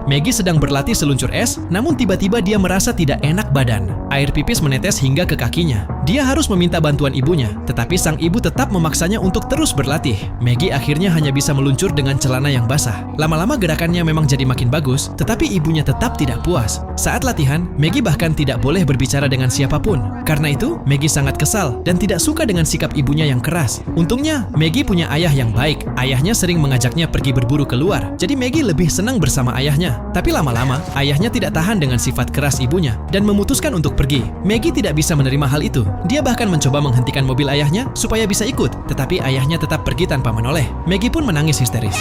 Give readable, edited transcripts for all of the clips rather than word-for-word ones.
Maggie sedang berlatih seluncur es, namun tiba-tiba dia merasa tidak enak badan. Air pipis menetes hingga ke kakinya. Dia harus meminta bantuan ibunya, tetapi sang ibu tetap memaksanya untuk terus berlatih. Maggie akhirnya hanya bisa meluncur dengan celana yang basah. Lama-lama gerakannya memang jadi makin bagus, tetapi ibunya tetap tidak puas. Saat latihan, Maggie bahkan tidak boleh berbicara dengan siapapun. Karena itu, Maggie sangat kesal dan tidak suka dengan sikap ibunya yang keras. Untungnya, Maggie punya ayah yang baik. Ayahnya sering mengajaknya pergi berburu keluar, jadi Maggie lebih senang bersama ayahnya. Tapi lama-lama, ayahnya tidak tahan dengan sifat keras ibunya dan memutuskan untuk pergi. Maggie tidak bisa menerima hal itu. Dia bahkan mencoba menghentikan mobil ayahnya supaya bisa ikut, tetapi ayahnya tetap pergi tanpa menoleh. Maggie pun menangis histeris.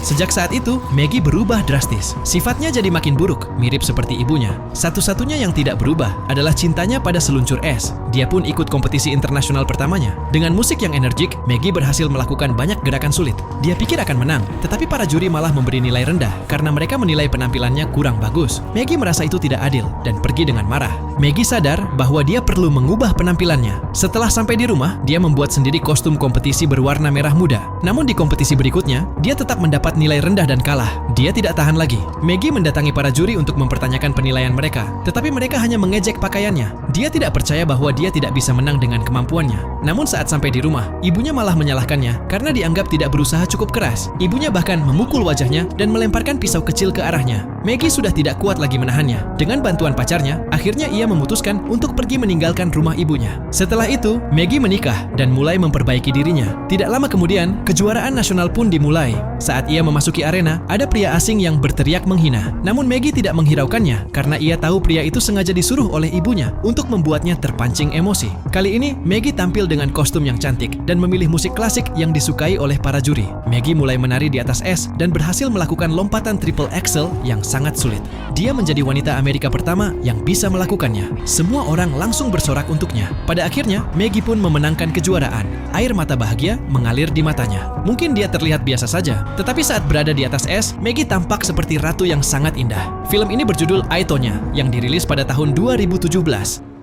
Sejak saat itu, Maggie berubah drastis. Sifatnya jadi makin buruk, mirip seperti ibunya. Satu-satunya yang tidak berubah adalah cintanya pada seluncur es. Dia pun ikut kompetisi internasional pertamanya. Dengan musik yang energik, Maggie berhasil melakukan banyak gerakan sulit. Dia pikir akan menang, tetapi para juri malah memberi nilai rendah karena mereka menilai penampilannya kurang bagus. Maggie merasa itu tidak adil dan pergi dengan marah. Maggie sadar bahwa dia perlu mengubah penampilannya. Setelah sampai di rumah, dia membuat sendiri kostum kompetisi berwarna merah muda. Namun di kompetisi berikutnya, dia tetap mendapat nilai rendah dan kalah. Dia tidak tahan lagi. Maggie mendatangi para juri untuk mempertanyakan penilaian mereka, tetapi mereka hanya mengejek pakaiannya. Dia tidak percaya bahwa dia tidak bisa menang dengan kemampuannya. Namun saat sampai di rumah, ibunya malah menyalahkannya karena dianggap tidak berusaha cukup keras. Ibunya bahkan memukul wajahnya dan melemparkan pisau kecil ke arahnya. Maggie sudah tidak kuat lagi menahannya. Dengan bantuan pacarnya, akhirnya ia memutuskan untuk pergi meninggalkan rumah ibunya. Setelah itu, Maggie menikah dan mulai memperbaiki dirinya. Tidak lama kemudian, kejuaraan nasional pun dimulai. Saat ia memasuki arena, ada pria asing yang berteriak menghina. Namun Maggie tidak menghiraukannya karena ia tahu pria itu sengaja disuruh oleh ibunya untuk membuatnya terpancing emosi. Kali ini, Maggie tampil dengan kostum yang cantik dan memilih musik klasik yang disukai oleh para juri. Maggie mulai menari di atas es dan berhasil melakukan lompatan triple axel yang sangat sulit. Dia menjadi wanita Amerika pertama yang bisa melakukannya. Semua orang langsung bersorak untuknya. Pada akhirnya, Maggie pun memenangkan kejuaraan. Air mata bahagia mengalir di matanya. Mungkin dia terlihat biasa saja, tetapi saat berada di atas es, Maggie tampak seperti ratu yang sangat indah. Film ini berjudul I, Tonya, yang dirilis pada tahun 2017.